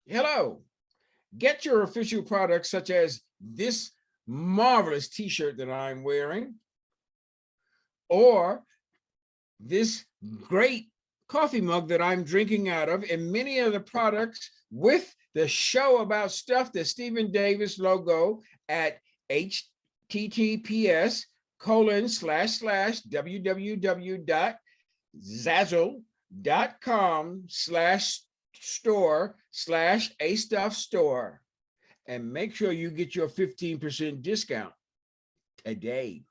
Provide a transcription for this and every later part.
Hello. Get your official products such as this marvelous t-shirt that I'm wearing or this great coffee mug that I'm drinking out of and many other products with the show about stuff, the Stephen Davis logo at https://www.zazzle.com/store/a stuff store and make sure you get your 15% discount today.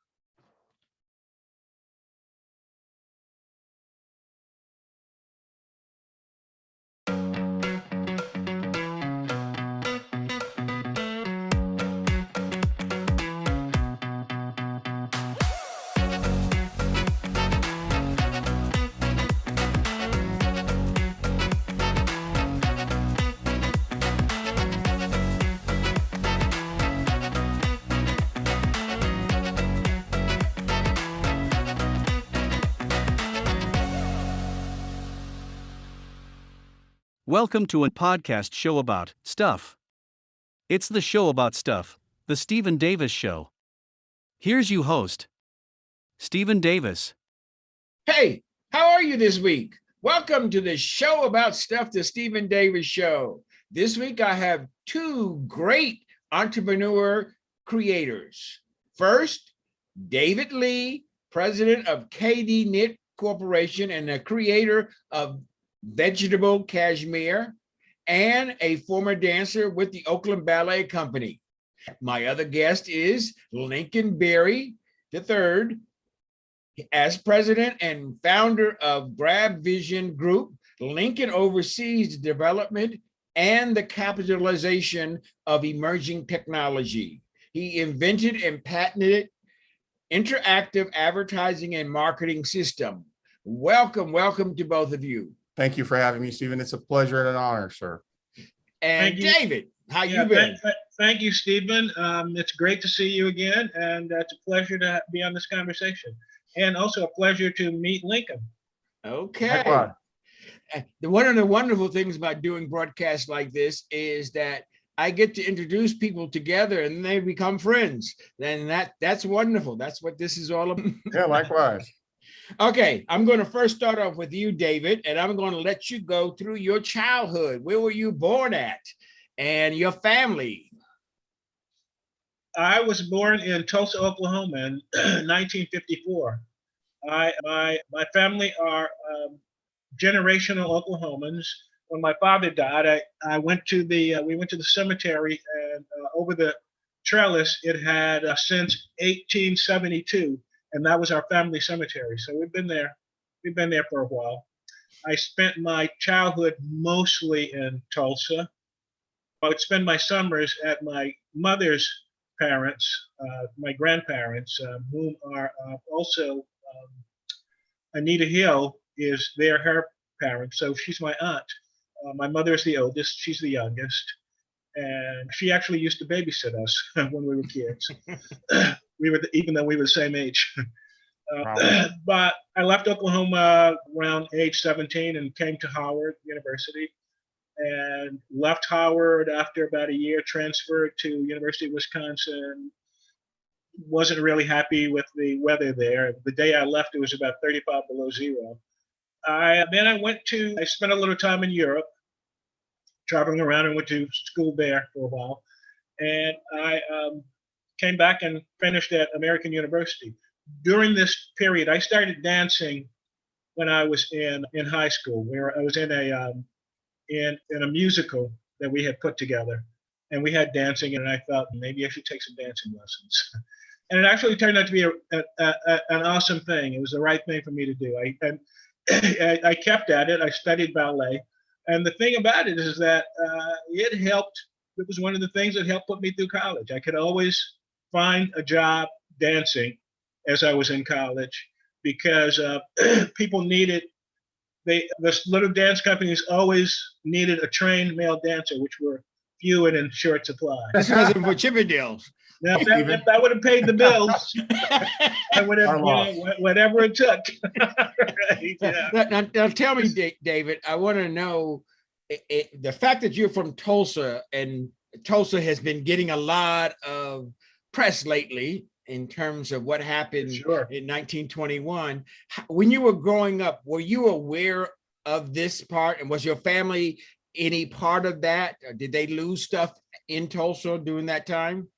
Welcome to a podcast show about stuff. It's the show about stuff, the Stephen Davis Show. Here's your host, Stephen Davis. Hey, how are you this week? Welcome to the show about stuff, the Stephen Davis Show. This week I have two great entrepreneur creators. First, David Lee, president of KD Knit Corporation and the creator of Vegetable Cashmere, and a former dancer with the Oakland Ballet Company. My other guest is Lincoln Berry III. As president and founder of Grab Vision Group, Lincoln oversees the development and the capitalization of emerging technology. He invented and patented interactive advertising and marketing system. Welcome to both of you. Thank you for having me, Stephen. It's a pleasure and an honor, sir. And David, how you been? Thank you, Stephen. It's great to see you again, and it's a pleasure to be on this conversation. And also a pleasure to meet Lincoln. Okay. One of the wonderful things about doing broadcasts like this is that I get to introduce people together and they become friends. And that's wonderful. That's what this is all about. Yeah, likewise. Okay, I'm going to first start off with you, David, and I'm going to let you go through your childhood. Where were you born at and your family? I was born in Tulsa, Oklahoma in 1954. My family are generational Oklahomans. When my father died, we went to the cemetery, and over the trellis it had since 1872. And that was our family cemetery. So we've been there for a while. I spent my childhood mostly in Tulsa. I would spend my summers at my mother's parents, my grandparents, whom are also Anita Hill is her parents. So she's my aunt. My mother is the oldest. She's the youngest. And she actually used to babysit us when we were kids. Even though we were the same age. But I left Oklahoma around age 17 and came to Howard University, and left Howard after about a year, transferred to University of Wisconsin. Wasn't really happy with the weather there. The day I left, it was about 35 below zero. I spent a little time in Europe, traveling around, and went to school there for a while. And I came back and finished at American University. During this period, I started dancing when I was in high school. I was in a musical that we had put together, and we had dancing. And I thought maybe I should take some dancing lessons. And it actually turned out to be an awesome thing. It was the right thing for me to do. I kept at it. I studied ballet, and the thing about it is that it helped. It was one of the things that helped put me through college. I could always find a job dancing as I was in college because people needed, the little dance companies always needed a trained male dancer, which were few and in short supply. This wasn't for Chippendales. Now, if I would have paid the bills, I would have, whatever it took. Right, yeah. Now tell me, David, I want to know, the fact that you're from Tulsa, and Tulsa has been getting a lot of press lately in terms of what happened Sure. in 1921. When you were growing up, were you aware of this part? And was your family any part of that? Or did they lose stuff in Tulsa during that time?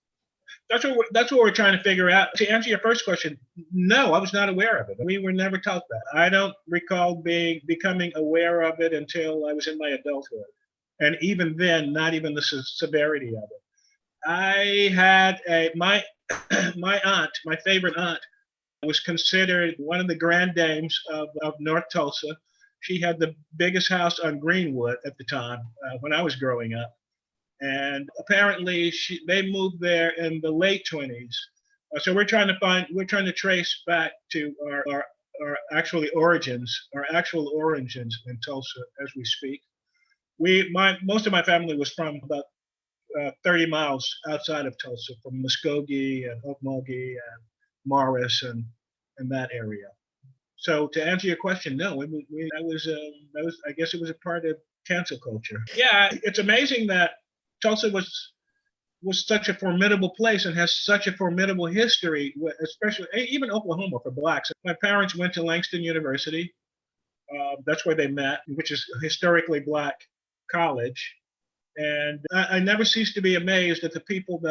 That's what we're trying to figure out. To answer your first question, no, I was not aware of it. We were never taught that. I don't recall becoming aware of it until I was in my adulthood, and even then, not even the severity of it. I had my my aunt, my favorite aunt, was considered one of the grand dames of North Tulsa. She had the biggest house on Greenwood at the time when I was growing up. And apparently they moved there in the late 20s. So we're trying to trace back to our actual origins in Tulsa as we speak. Most of my family was from about 30 miles outside of Tulsa, from Muskogee and Okmulgee and Morris and that area. So to answer your question, no, that was I guess it was a part of cancel culture. Yeah, it's amazing that Tulsa was such a formidable place and has such a formidable history, especially even Oklahoma for blacks. My parents went to Langston University. That's where they met, which is a historically black college. And I never cease to be amazed at the people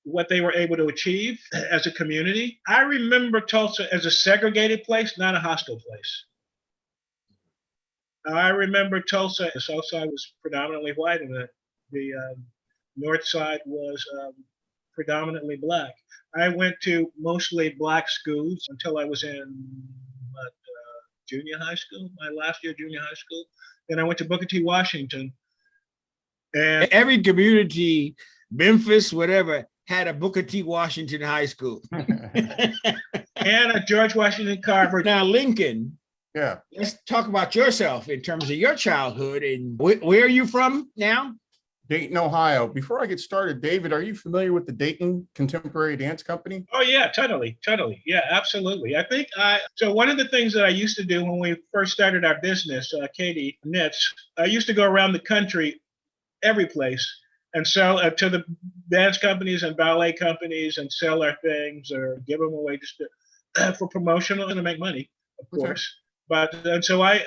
what they were able to achieve as a community. I remember Tulsa as a segregated place, not a hostile place. I remember Tulsa, the south side was predominantly white, and the north side was predominantly black. I went to mostly black schools until I was in junior high school, my last year of junior high school. Then I went to Booker T. Washington. And every community, Memphis, whatever, had a Booker T. Washington High School. And a George Washington Carver. Now, Lincoln, Yeah. let's talk about yourself in terms of your childhood. And where are you from now? Dayton, Ohio. Before I get started, David, are you familiar with the Dayton Contemporary Dance Company? Oh yeah, totally. Yeah, absolutely. So one of the things that I used to do when we first started our business, Katie Knits, I used to go around the country, every place, and sell to the dance companies and ballet companies and sell our things or give them away just for promotional and to make money, of course. But and so I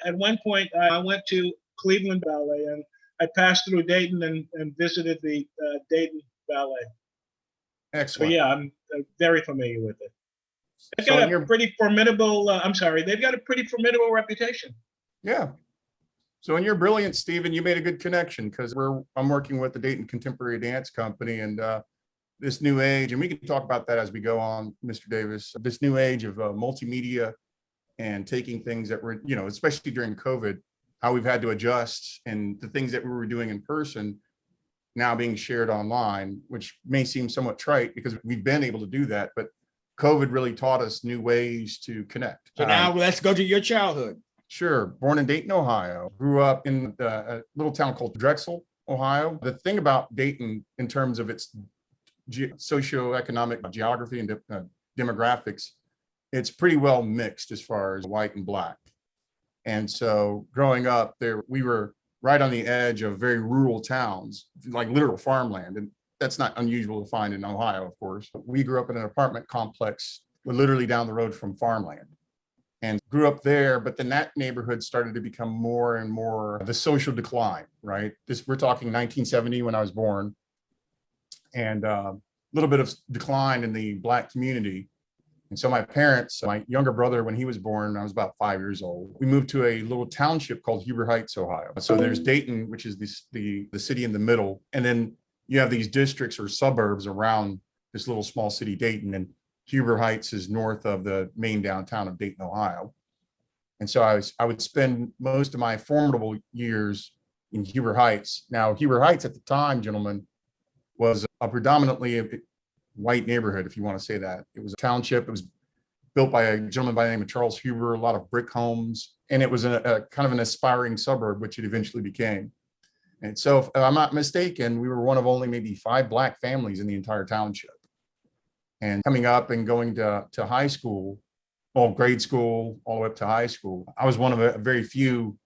at one point I went to Cleveland Ballet, and I passed through Dayton and visited the Dayton Ballet. Excellent. So yeah, I'm very familiar with it. They've So got a pretty formidable. They've got a pretty formidable reputation. Yeah. So in your brilliance, Stephen, you made a good connection because I'm working with the Dayton Contemporary Dance Company and this new age, and we can talk about that as we go on, Mr. Davis, this new age of multimedia and taking things that were, especially during COVID, how we've had to adjust, and the things that we were doing in person now being shared online, which may seem somewhat trite because we've been able to do that, but COVID really taught us new ways to connect. So now let's go to your childhood. Sure. Born in Dayton, Ohio. Grew up in a little town called Drexel, Ohio. The thing about Dayton in terms of its socioeconomic geography and demographics, it's pretty well mixed as far as white and black. And so growing up there, we were right on the edge of very rural towns, like literal farmland. And that's not unusual to find in Ohio, of course. We grew up in an apartment complex. We're literally down the road from farmland. And grew up there, but then that neighborhood started to become more and more the social decline, right? We're talking 1970 when I was born, and a little bit of decline in the black community. And so my parents, my younger brother, when he was born, I was about 5 years old. We moved to a little township called Huber Heights, Ohio. So there's Dayton, which is the city in the middle, and then you have these districts or suburbs around this little small city, Dayton, and Huber Heights is north of the main downtown of Dayton, Ohio. And so I would spend most of my formidable years in Huber Heights. Now, Huber Heights at the time, gentlemen, was a predominantly white neighborhood, if you want to say that. It was a township. It was built by a gentleman by the name of Charles Huber, a lot of brick homes. And it was a kind of an aspiring suburb, which it eventually became. And so if I'm not mistaken, we were one of only maybe 5 black families in the entire township. And coming up and going to high school, well, grade school, all the way up to high school, I was one of a very few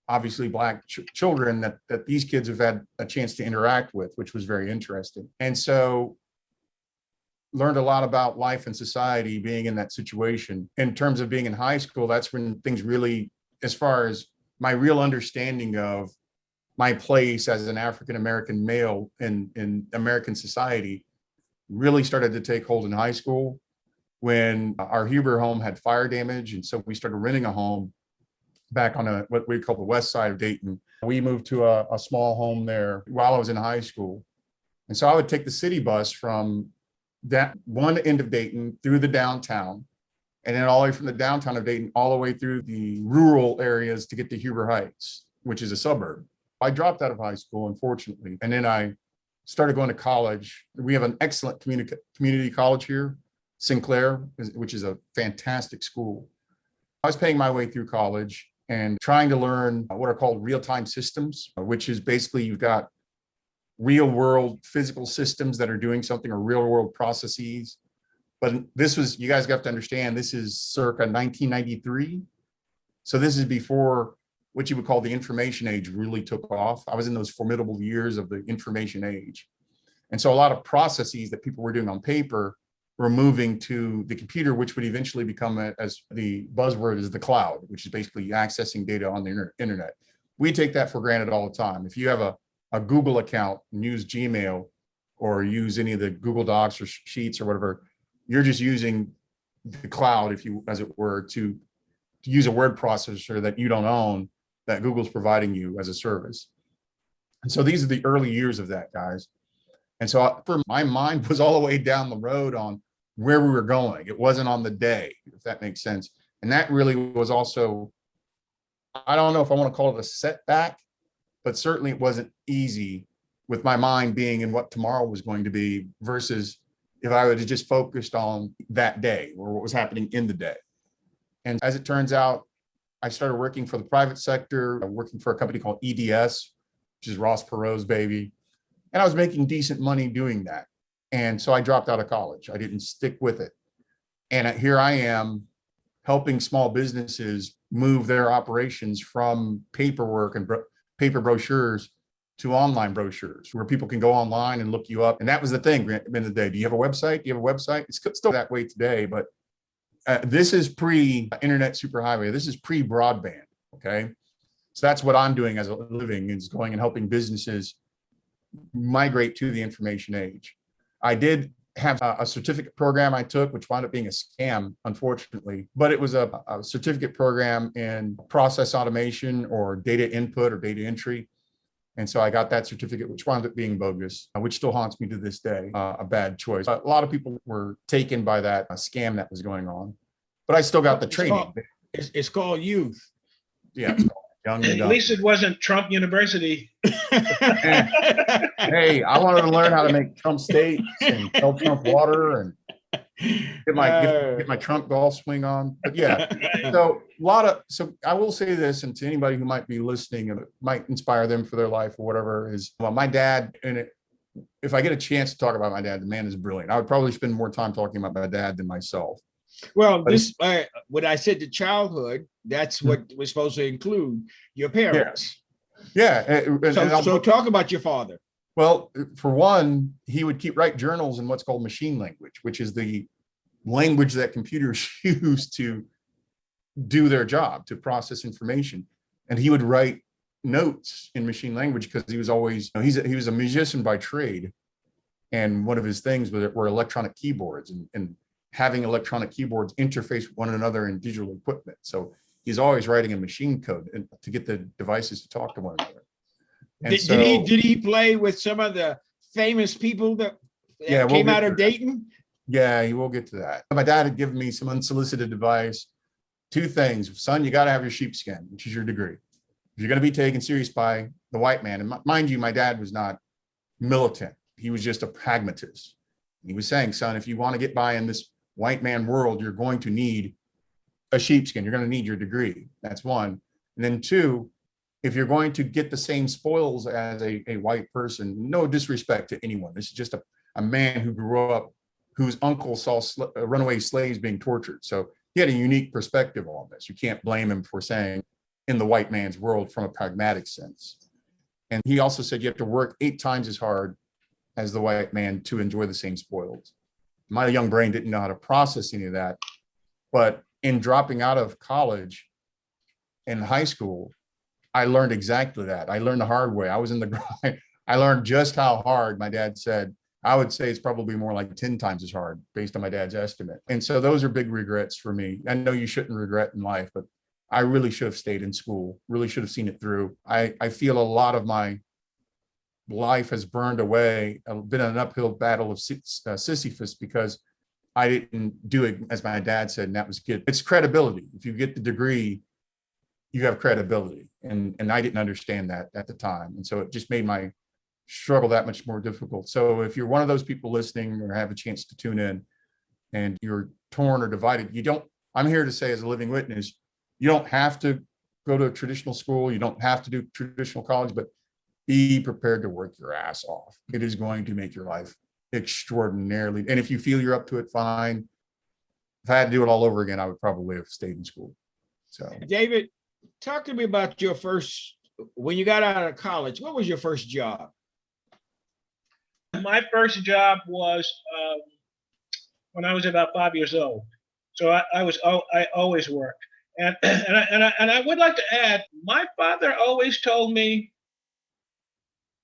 obviously Black children that these kids have had a chance to interact with, which was very interesting. And so learned a lot about life and society being in that situation. In terms of being in high school, that's when things really, as far as my real understanding of my place as an African-American male in American society really started to take hold in high school, when our Huber home had fire damage. And so we started renting a home back on what we call the west side of Dayton. We moved to a small home there while I was in high school. And so I would take the city bus from that one end of Dayton through the downtown, and then all the way from the downtown of Dayton all the way through the rural areas to get to Huber Heights, which is a suburb. I dropped out of high school, unfortunately, and then I started going to college. We have an excellent community college here, Sinclair, which is a fantastic school. I was paying my way through college and trying to learn what are called real-time systems, which is basically you've got real world physical systems that are doing something, or real world processes. But this was, you guys got to understand, this is circa 1993. So this is before what you would call the information age really took off. I was in those formidable years of the information age. And so a lot of processes that people were doing on paper were moving to the computer, which would eventually become, as the buzzword is, the cloud, which is basically accessing data on the internet. We take that for granted all the time. If you have a Google account and use Gmail or use any of the Google Docs or Sheets or whatever, you're just using the cloud, if you, as it were, to use a word processor that you don't own, that Google's providing you as a service. And so these are the early years of that, guys. And so for my mind was all the way down the road on where we were going. It wasn't on the day, if that makes sense. And that really was also, I don't know if I want to call it a setback, but certainly it wasn't easy with my mind being in what tomorrow was going to be versus if I would have just focused on that day or what was happening in the day. And as it turns out, I started working for the private sector, working for a company called EDS, which is Ross Perot's baby. And I was making decent money doing that. And so I dropped out of college. I didn't stick with it. And here I am helping small businesses move their operations from paperwork and paper brochures to online brochures where people can go online and look you up. And that was the thing at the end of the day. Do you have a website? Do you have a website? It's still that way today, but this is pre-internet superhighway. This is pre-broadband, okay? So that's what I'm doing as a living, is going and helping businesses migrate to the information age. I did have a certificate program I took, which wound up being a scam, unfortunately, but it was a certificate program in process automation or data input or data entry. And so I got that certificate, which wound up being bogus, which still haunts me to this day, a bad choice. A lot of people were taken by that scam that was going on, but I still got the training. It's called youth. Yeah, it's called young and At dumb. least it wasn't Trump University. Hey, I wanted to learn how to make Trump steaks and sell Trump water and get my Trump golf swing on. But yeah, so so I will say this, and to anybody who might be listening and it might inspire them for their life or whatever, is, well, my dad, and if I get a chance to talk about my dad, the man is brilliant. I would probably spend more time talking about my dad than myself. Well, what I said to childhood, that's what we're supposed to include your parents. Yeah. So talk about your father. Well, for one, he would write journals in what's called machine language, which is the language that computers use to do their job, to process information. And he would write notes in machine language because he was always, he was a musician by trade. And one of his things were electronic keyboards and having electronic keyboards interface with one another in digital equipment. So he's always writing in machine code to get the devices to talk to one another. And did he play with some of the famous people that came out of Dayton? Yeah, we'll get to that. My dad had given me some unsolicited advice. Two things: son, you got to have your sheepskin, which is your degree. If you're going to be taken serious by the white man, and mind you, my dad was not militant. He was just a pragmatist. He was saying, son, if you want to get by in this white man world, you're going to need a sheepskin. You're going to need your degree. That's one. And then two, if you're going to get the same spoils as a white person, no disrespect to anyone. This is just a man who grew up, whose uncle saw runaway slaves being tortured. So he had a unique perspective on this. You can't blame him for saying, in the white man's world from a pragmatic sense. And he also said you have to work 8 times as hard as the white man to enjoy the same spoils. My young brain didn't know how to process any of that. But in dropping out of college and high school, I learned exactly that. I learned the hard way. I was in the grind. I learned just how hard. My dad said, I would say it's probably more like 10 times as hard based on my dad's estimate. And so those are big regrets for me. I know you shouldn't regret in life, but I really should have stayed in school, really should have seen it through. I feel a lot of my life has burned away, been an uphill battle of Sisyphus because I didn't do it as my dad said, and that was good. It's credibility. If you get the degree, you have credibility. And I didn't understand that at the time. And so it just made my struggle that much more difficult. So if you're one of those people listening or have a chance to tune in and you're torn or divided, I'm here to say as a living witness, you don't have to go to a traditional school. You don't have to do traditional college, but be prepared to work your ass off. It is going to make your life extraordinarily. And if you feel you're up to it, fine. If I had to do it all over again, I would probably have stayed in school. So, David, talk to me about your first, when you got out of college, what was your first job? My first job was when I was about 5 years old. So I always worked. And I would like to add, my father always told me,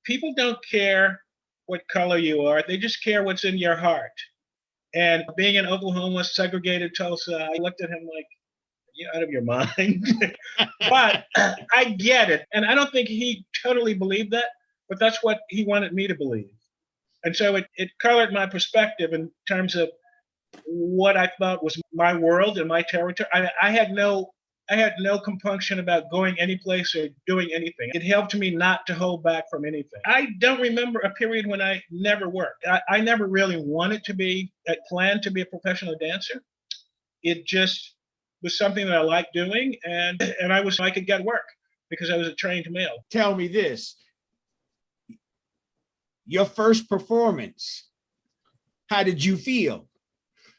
people don't care what color you are, they just care what's in your heart. And being in Oklahoma, segregated Tulsa, I looked at him like, you're out of your mind. But I get it. And I don't think he totally believed that, but that's what he wanted me to believe. And so it colored my perspective in terms of what I thought was my world and my territory. I had no compunction about going any place or doing anything. It helped me not to hold back from anything. I don't remember a period when I never worked. I never really wanted to be, planned to be a professional dancer. It just was something that I liked doing, and I could get work because I was a trained male. Tell me this, your first performance, how did you feel?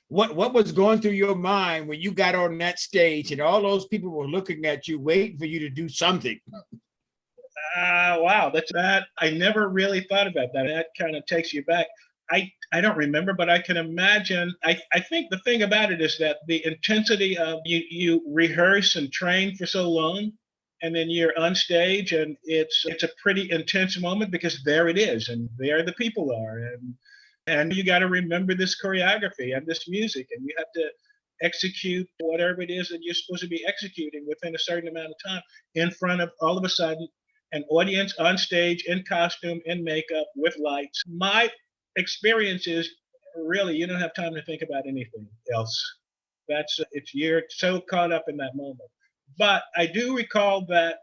What was going through your mind when you got on that stage and all those people were looking at you, waiting for you to do something? Wow, that's that. I never really thought about that. That kind of takes you back. I don't remember, but I can imagine. I think the thing about it is that the intensity of you rehearse and train for so long, and then you're on stage, and it's a pretty intense moment because there it is, and there the people are, and you got to remember this choreography and this music, and you have to execute whatever it is that you're supposed to be executing within a certain amount of time in front of, all of a sudden, an audience on stage in costume, in makeup, with lights. My experience is really, you don't have time to think about anything else. You're so caught up in that moment. But I do recall that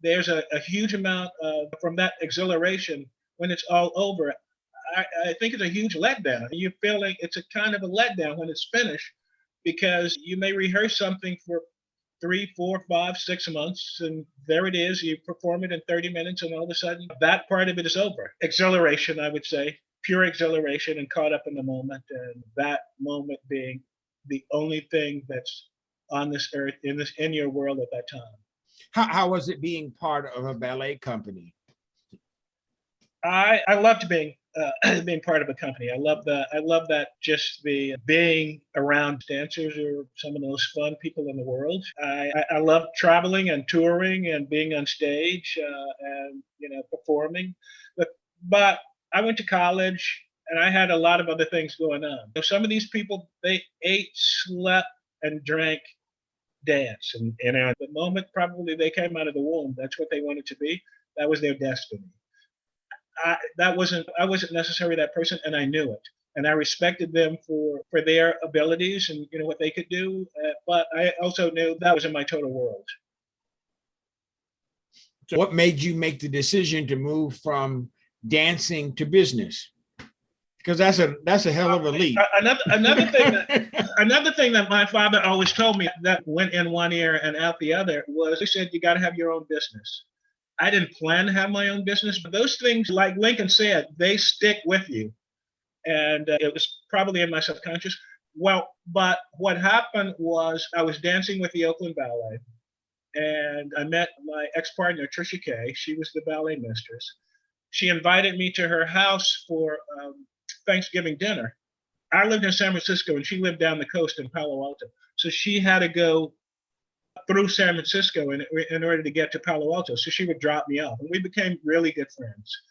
there's a huge amount from that exhilaration when it's all over. I think it's a huge letdown. You're feeling it's a kind of a letdown when it's finished, because you may rehearse something for 3, 4, 5, 6 months, and there it is. You perform it in 30 minutes, and all of a sudden, that part of it is over. Exhilaration, I would say, pure exhilaration, and caught up in the moment, and that moment being the only thing that's on this earth, in your world at that time. How was it being part of a ballet company? I loved being part of a company. I love that just the being around dancers are some of the most fun people in the world. I love traveling and touring and being on stage and performing. But I went to college and I had a lot of other things going on. So some of these people, they ate, slept, and drank dance. And at the moment probably they came out of the womb, that's what they wanted to be. That was their destiny. I wasn't necessarily that person, and I knew it, and I respected them for their abilities and what they could do. But I also knew that was in my total world. So what made you make the decision to move from dancing to business? Because that's a hell of a leap. Another thing that my father always told me that went in one ear and out the other was, he said, you got to have your own business. I didn't plan to have my own business, but those things, like Lincoln said, they stick with you. And it was probably in my subconscious. Well, but what happened was I was dancing with the Oakland Ballet. and I met my ex-partner, Trisha Kay. She was the ballet mistress. She invited me to her house for Thanksgiving dinner. I lived in San Francisco and she lived down the coast in Palo Alto. So she had to go through San Francisco in order to get to Palo Alto. So she would drop me off and we became really good friends.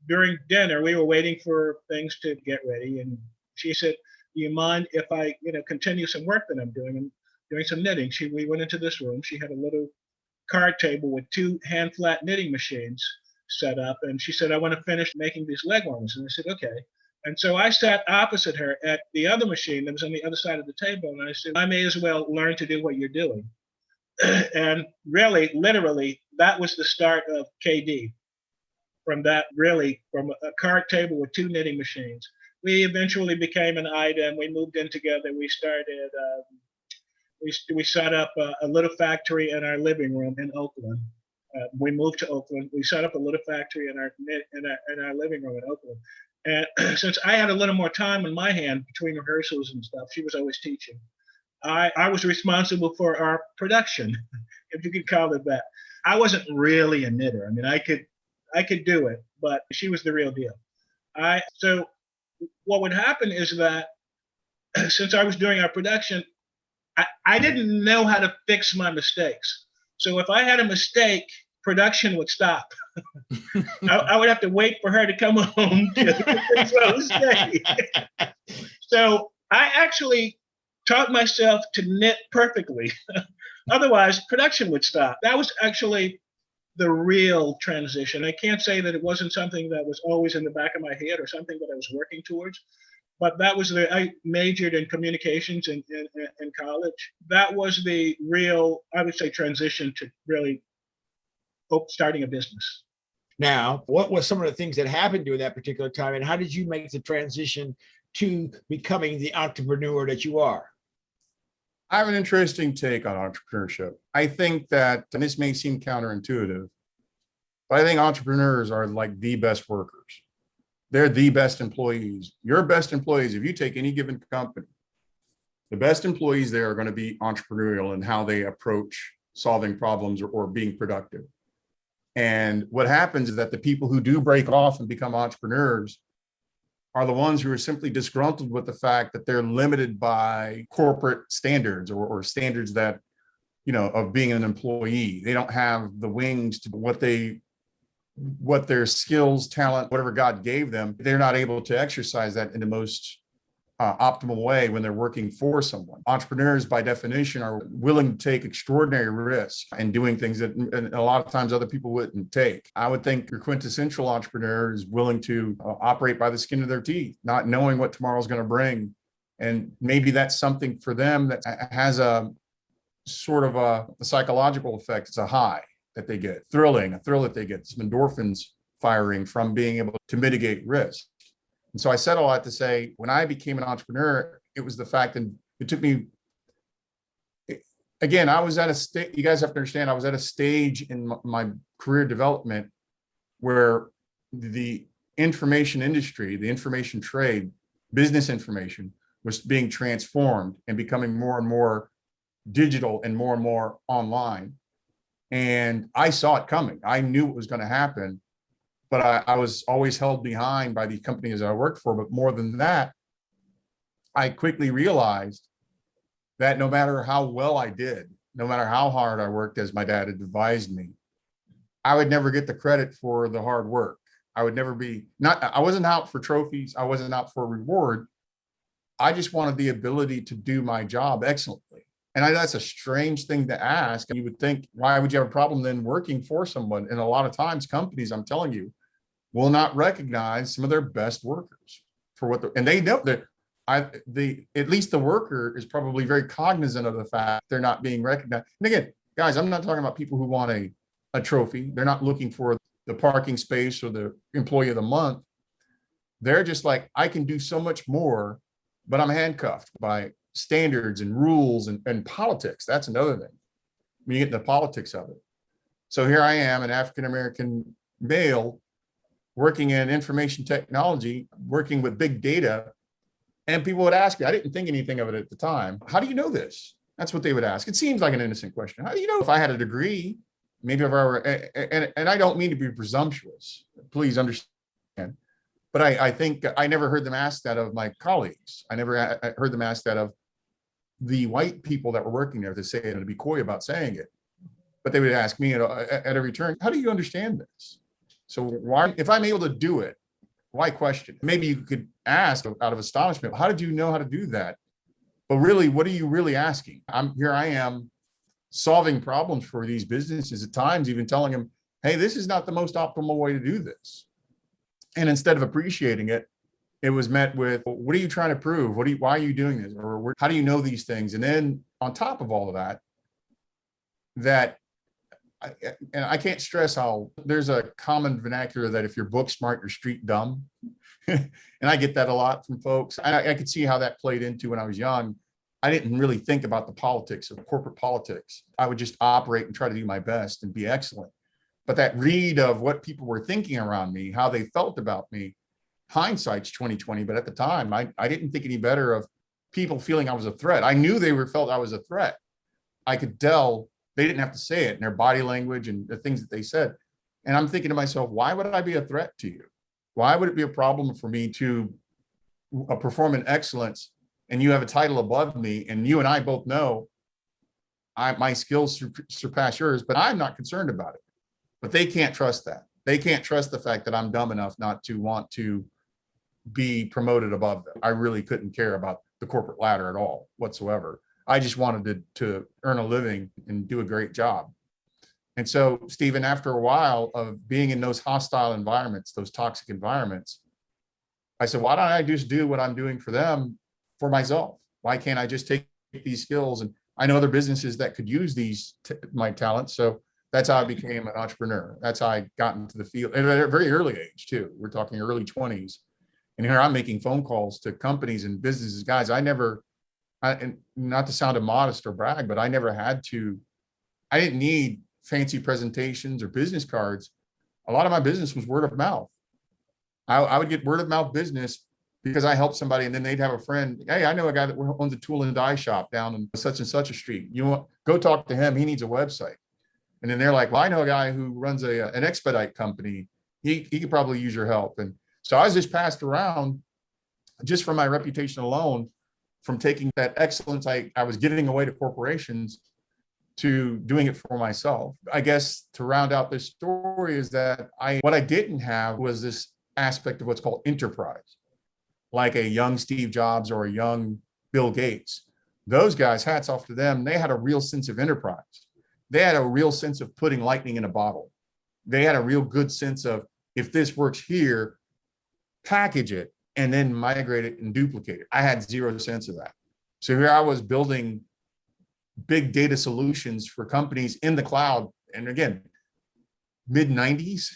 During dinner, we were waiting for things to get ready. And she said, do you mind if I, continue some work that I'm doing? I'm doing some knitting. We went into this room. She had a little card table with 2 hand flat knitting machines set up. And she said, I want to finish making these leg warmers. And I said, okay. And so I sat opposite her at the other machine that was on the other side of the table. And I said, I may as well learn to do what you're doing. And really, literally, that was the start of KD. From a card table with 2 knitting machines. We eventually became an item. We moved in together. We started, we set up a little factory in our living room in Oakland. We moved to Oakland. We set up a little factory in our living room in Oakland. And since I had a little more time in my hand between rehearsals and stuff, she was always teaching. I was responsible for our production, if you could call it that. I wasn't really a knitter. I mean, I could do it, but she was the real deal. So what would happen is that since I was doing our production, I didn't know how to fix my mistakes. So if I had a mistake, production would stop. I would have to wait for her to come home to fix my mistake. So I actually taught myself to knit perfectly. Otherwise, production would stop. That was actually the real transition. I can't say that it wasn't something that was always in the back of my head or something that I was working towards, but I majored in communications in college. That was the real, I would say, transition to really starting a business. Now, what was some of the things that happened during that particular time, and how did you make the transition to becoming the entrepreneur that you are? I have an interesting take on entrepreneurship. I think that, and this may seem counterintuitive, but I think entrepreneurs are like the best workers. They're the best employees. Your best employees, if you take any given company, the best employees there are going to be entrepreneurial in how they approach solving problems or being productive. And what happens is that the people who do break off and become entrepreneurs are the ones who are simply disgruntled with the fact that they're limited by corporate standards or standards that, of being an employee. They don't have the wings to what their skills, talent, whatever God gave them. They're not able to exercise that in the most optimal way when they're working for someone. Entrepreneurs, by definition, are willing to take extraordinary risks and doing things that a lot of times other people wouldn't take. I would think your quintessential entrepreneur is willing to operate by the skin of their teeth, not knowing what tomorrow's going to bring. And maybe that's something for them that has a sort of a psychological effect. It's a high that they get, a thrill that they get, some endorphins firing from being able to mitigate risk. And so I said all that to say, when I became an entrepreneur, it was the fact that it took me, again, I was at a stage, you guys have to understand, I was at a stage in my career development where the information industry, the information trade, business information was being transformed and becoming more and more digital and more online. And I saw it coming. I knew it was going to happen. But I was always held behind by the companies I worked for. But more than that, I quickly realized that no matter how well I did, no matter how hard I worked, as my dad had advised me, I would never get the credit for the hard work. I would never I wasn't out for trophies. I wasn't out for a reward. I just wanted the ability to do my job excellently. And that's a strange thing to ask. And you would think, why would you have a problem then working for someone? And a lot of times companies, I'm telling you, will not recognize some of their best workers for what and they know that at least the worker is probably very cognizant of the fact they're not being recognized. And again, guys, I'm not talking about people who want a trophy. They're not looking for the parking space or the employee of the month. They're just like, I can do so much more, but I'm handcuffed by standards and rules and politics. That's another thing when you get into the politics of it. So here I am, an African-American male working in information technology, working with big data. And people would ask me, I didn't think anything of it at the time. How do you know this? That's what they would ask. It seems like an innocent question. How do you know if I had a degree? Maybe if I were, and I don't mean to be presumptuous, please understand. But I think I never heard them ask that of my colleagues. I never heard them ask that of the white people that were working there to say it and to be coy about saying it. But they would ask me at every turn, how do you understand this? So why, if I'm able to do it, why question? Maybe you could ask out of astonishment, how did you know how to do that? But really, what are you really asking? I am solving problems for these businesses at times, even telling them, hey, this is not the most optimal way to do this. And instead of appreciating it, it was met with, well, what are you trying to prove? Why are you doing this? Or how do you know these things? And then on top of all of that, and I can't stress how there's a common vernacular that if you're book smart, you're street dumb. And I get that a lot from folks. I could see how that played into when I was young. I didn't really think about the politics of corporate politics. I would just operate and try to do my best and be excellent. But that read of what people were thinking around me, how they felt about me, hindsight's 2020. But at the time, I didn't think any better of people feeling I was a threat. I knew they felt I was a threat. I could tell they didn't have to say it in their body language and the things that they said. And I'm thinking to myself, why would I be a threat to you? Why would it be a problem for me to perform in excellence and you have a title above me and you and I both know my skills surpass yours, but I'm not concerned about it. But they can't trust that. They can't trust the fact that I'm dumb enough not to want to be promoted above them. I really couldn't care about the corporate ladder at all whatsoever. I just wanted to earn a living and do a great job. And so, Stephen, after a while of being in those hostile environments, those toxic environments, I said, why don't I just do what I'm doing for them for myself? Why can't I just take these skills? And I know other businesses that could use my talents. So that's how I became an entrepreneur. That's how I got into the field at a very early age too. We're talking early 20s. And here I'm making phone calls to companies and businesses. Guys, and not to sound immodest or brag, but I didn't need fancy presentations or business cards. A lot of my business was word of mouth. I would get word of mouth business because I helped somebody and then they'd have a friend. Hey, I know a guy that owns a tool and die shop down in such and such a street. Go talk to him. He needs a website. And then they're like, well, I know a guy who runs an expedite company. He could probably use your help. And so I was just passed around just for my reputation alone, from taking that excellence I was giving away to corporations to doing it for myself. I guess to round out this story is that what I didn't have was this aspect of what's called enterprise, like a young Steve Jobs or a young Bill Gates. Those guys, hats off to them, they had a real sense of enterprise. They had a real sense of putting lightning in a bottle. They had a real good sense of, if this works here, package it and then migrate it and duplicate it. I had zero sense of that. So here I was building big data solutions for companies in the cloud. And again, mid 90s,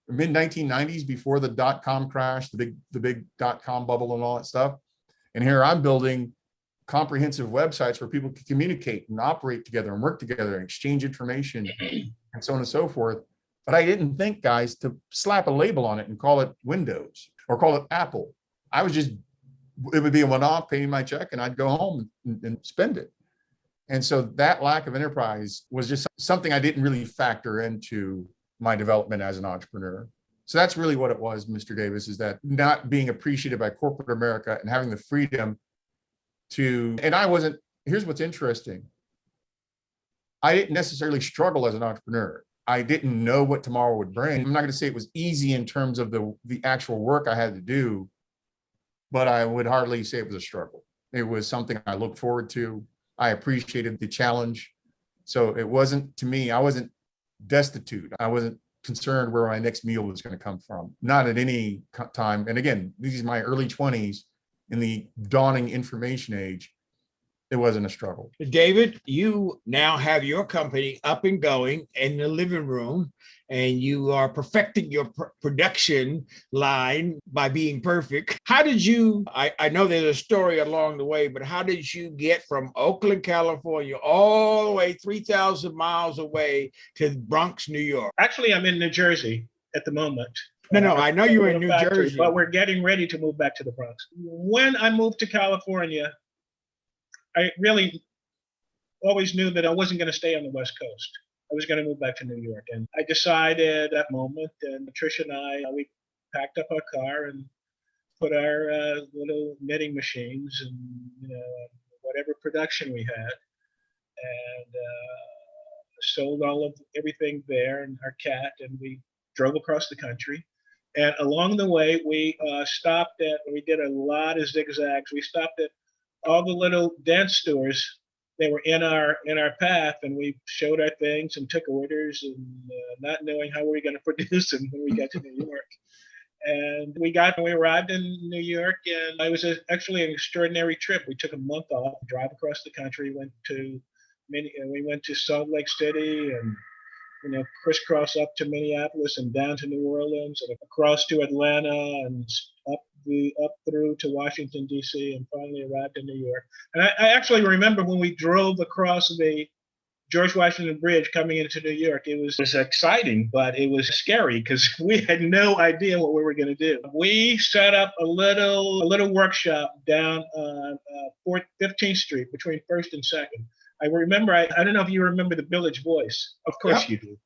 mid 1990s, before the dot-com crash, the big dot-com bubble and all that stuff. And here I'm building comprehensive websites where people can communicate and operate together and work together and exchange information and so on and so forth. But I didn't think, guys, to slap a label on it and call it Windows or call it Apple. It would be a one-off, paying my check, and I'd go home and spend it. And so that lack of enterprise was just something I didn't really factor into my development as an entrepreneur. So that's really what it was, Mr. Davis, is that not being appreciated by corporate America and having the freedom here's what's interesting. I didn't necessarily struggle as an entrepreneur. I didn't know what tomorrow would bring. I'm not going to say it was easy in terms of the actual work I had to do, but I would hardly say it was a struggle. It was something I looked forward to. I appreciated the challenge. So it wasn't, to me, I wasn't destitute. I wasn't concerned where my next meal was going to come from. Not at any time. And again, these are my early 20s in the dawning information age. It wasn't a struggle. David, you now have your company up and going in the living room, and you are perfecting your production line by being perfect. How did you, I know there's a story along the way, but how did you get from Oakland, California, all the way 3,000 miles away to Bronx, New York? Actually, I'm in New Jersey at the moment. No, I know you're in New Jersey. But we're getting ready to move back to the Bronx. When I moved to California, I really always knew that I wasn't going to stay on the West Coast. I was going to move back to New York. And I decided at that moment, and Tricia and I, we packed up our car and put our little knitting machines and whatever production we had, and sold all of everything there and our cat, and we drove across the country. And along the way, we we did a lot of zigzags. We stopped at all the little dance stores that were in our path, and we showed our things and took orders, and not knowing how we were going to produce them when we got to New York. And we arrived in New York, and it was actually an extraordinary trip. We took a month off, drive across the country, we went to Salt Lake City, and crisscross up to Minneapolis and down to New Orleans and across to Atlanta and up through to Washington, D.C., and finally arrived in New York. And I actually remember when we drove across the George Washington Bridge coming into New York. It was exciting, but it was scary because we had no idea what we were going to do. We set up a little workshop down on 15th Street between 1st and 2nd. I remember, I don't know if you remember the Village Voice. Of course Yep. you do.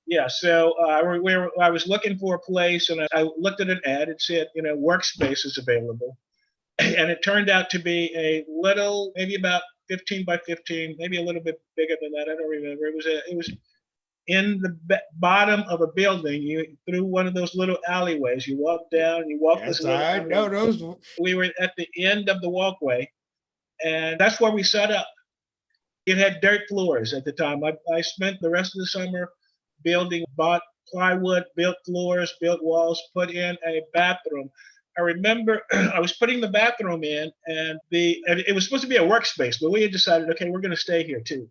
Yeah, so I was looking for a place, and I looked at an ad. It said, workspace is available. And it turned out to be a little, maybe about 15 by 15, maybe a little bit bigger than that. I don't remember. It was in the bottom of a building. You through one of those little alleyways. You walk down, you walk this Yes, little I know alleyway. those. We were at the end of the walkway, and that's where we set up. It had dirt floors at the time. I spent the rest of the summer bought plywood, built floors, built walls, put in a bathroom. I remember I was putting the bathroom in, and it was supposed to be a workspace, but we had decided, okay, we're going to stay here too.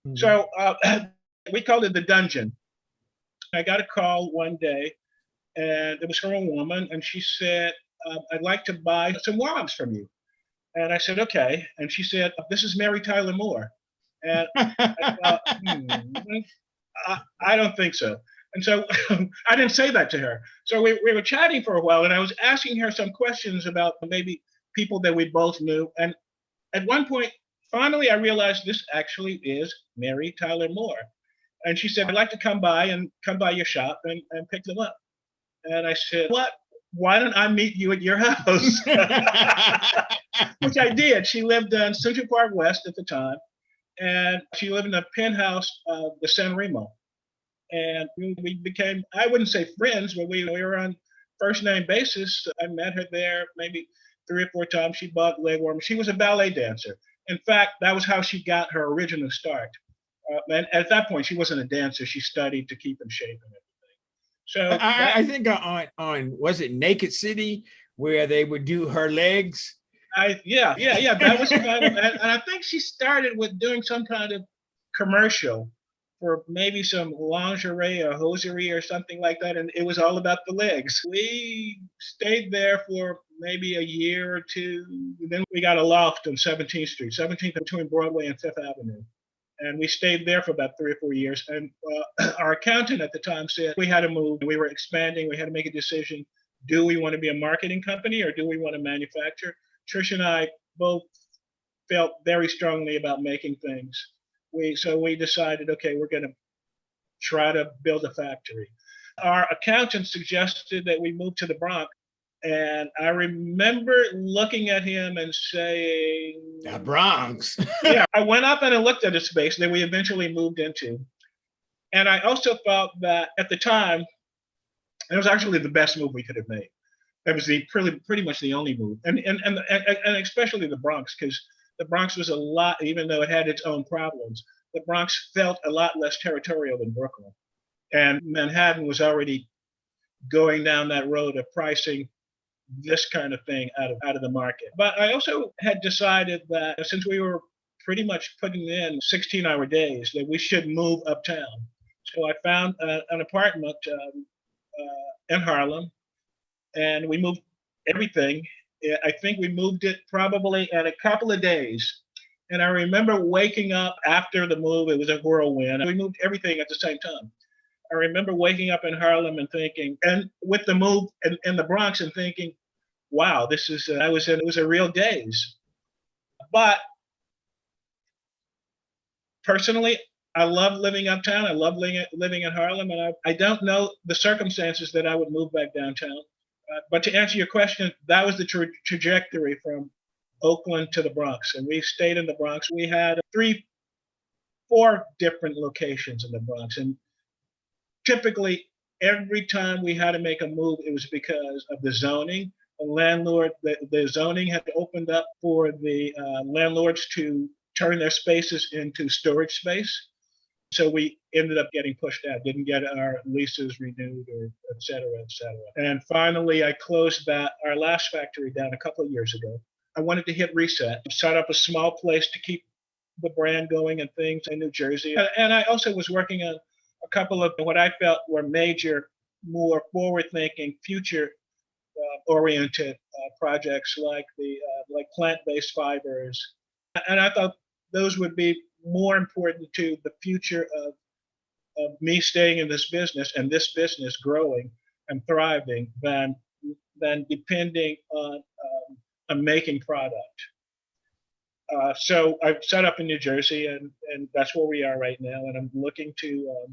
Mhm. So we called it the dungeon. I got a call one day, and it was from a woman, and she said, I'd like to buy some wogs from you. And I said, okay. And she said, this is Mary Tyler Moore. And I thought, I don't think so. And so I didn't say that to her. So we were chatting for a while, and I was asking her some questions about maybe people that we both knew. And at one point, finally, I realized this actually is Mary Tyler Moore. And she said, I'd like to come by your shop and pick them up. And I said, what? Why don't I meet you at your house? Which I did. She lived on Central Park West at the time, and she lived in a penthouse of the San Remo. And we became, I wouldn't say friends, but we were on first name basis. I met her there maybe 3 or 4 times. She bought leg warmers. She was a ballet dancer. In fact, that was how she got her original start. And at that point, she wasn't a dancer. She studied to keep in shape and everything. So I think on was it Naked City where they would do her legs? Yeah. That was kind of, and I think she started with doing some kind of commercial for maybe some lingerie or hosiery or something like that, and it was all about the legs. We stayed there for maybe a year or two. Then we got a loft on 17th Street, 17th between Broadway and Fifth Avenue. And we stayed there for about 3 or 4 years. And our accountant at the time said we had to move. We were expanding. We had to make a decision. Do we want to be a marketing company or do we want to manufacture? Trish and I both felt very strongly about making things. So we decided, okay, we're going to try to build a factory. Our accountant suggested that we move to the Bronx. And I remember looking at him and saying, The Bronx. yeah, I went up and I looked at a space that we eventually moved into. And I also felt that at the time, it was actually the best move we could have made. That was pretty much the only move. And especially the Bronx, because the Bronx was a lot, even though it had its own problems, the Bronx felt a lot less territorial than Brooklyn. And Manhattan was already going down that road of pricing this kind of thing out of the market. But I also had decided that since we were pretty much putting in 16-hour days, that we should move uptown. So I found an apartment in Harlem, and we moved everything. I think we moved it probably in a couple of days. And I remember waking up after the move, it was a whirlwind. We moved everything at the same time. I remember waking up in Harlem and thinking, and with the move in the Bronx and thinking, wow, it was a real daze. But Personally, I love living uptown. I love living in Harlem, and I don't know the circumstances that I would move back downtown. But to answer your question, that was the trajectory from Oakland to the Bronx, and we stayed in the Bronx. We had 4 different locations in the Bronx, and typically every time we had to make a move, it was because of the zoning. The zoning had opened up for the landlords to turn their spaces into storage space. So we ended up getting pushed out, didn't get our leases renewed, or et cetera, et cetera. And finally, I closed our last factory down a couple of years ago. I wanted to hit reset, set up a small place to keep the brand going and things in New Jersey. And I also was working on a couple of what I felt were major, more forward-thinking, future-oriented projects like plant-based fibers. And I thought those would be more important to the future of me staying in this business and this business growing and thriving than depending on making product. So I've set up in New Jersey, and that's where we are right now. And I'm looking to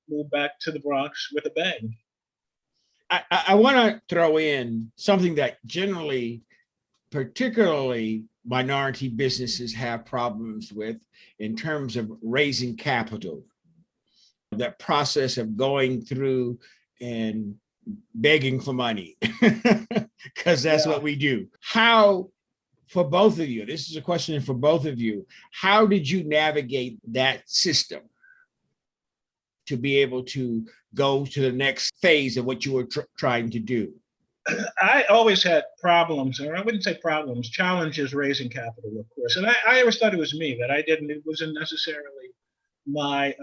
move back to the Bronx with a bang. I want to throw in something that generally, particularly minority businesses, have problems with in terms of raising capital. That process of going through and begging for money, because that's what we do. How, for both of you, this is a question for both of you, how did you navigate that system to be able to go to the next phase of what you were trying to do? I always had problems, or I wouldn't say problems, challenges raising capital, of course. And I always thought it was me, that it wasn't necessarily my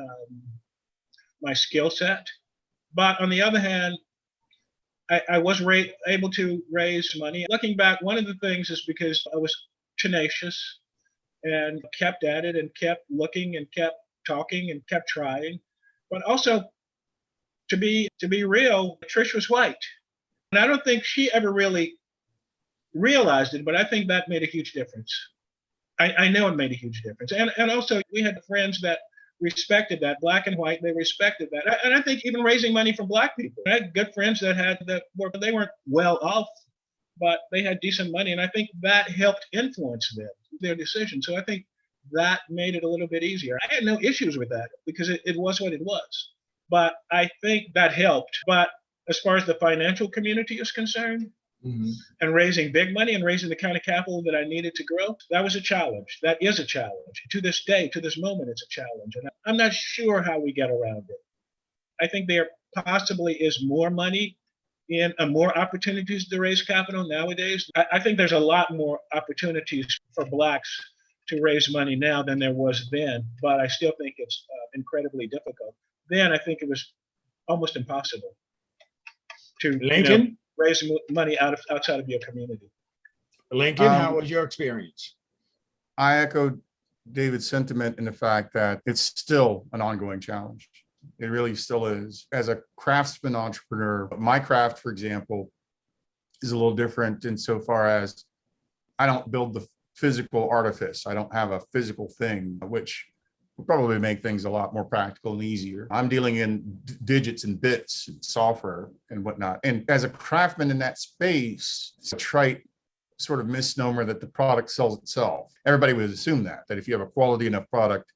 skill set. But on the other hand, I was able to raise money. Looking back, one of the things is because I was tenacious and kept at it and kept looking and kept talking and kept trying. But also, to be real, Trish was white. And I don't think she ever really realized it, but I think that made a huge difference. I know it made a huge difference. And also, we had friends that respected that, black and white, they respected that. And I think even raising money from black people, I had good friends they weren't well off, but they had decent money. And I think that helped influence their decision. So I think that made it a little bit easier. I had no issues with that because it was what it was. But I think that helped. But as far as the financial community is concerned, and raising big money and raising the kind of capital that I needed to grow, that was a challenge. That is a challenge. To this day, to this moment, it's a challenge. And I'm not sure how we get around it. I think there possibly is more money and more opportunities to raise capital nowadays. I think there's a lot more opportunities for Blacks to raise money now than there was then, but I still think it's incredibly difficult. Then I think it was almost impossible to Lincoln? Raise money outside of your community. Lincoln, how was your experience? I echo David's sentiment in the fact that it's still an ongoing challenge. It really still is. As a craftsman entrepreneur, my craft, for example, is a little different insofar as I don't build the physical artifice. I don't have a physical thing, which will probably make things a lot more practical and easier. I'm dealing in digits and bits and software and whatnot. And as a craftsman in that space, it's a trite sort of misnomer that the product sells itself. Everybody would assume that if you have a quality enough product,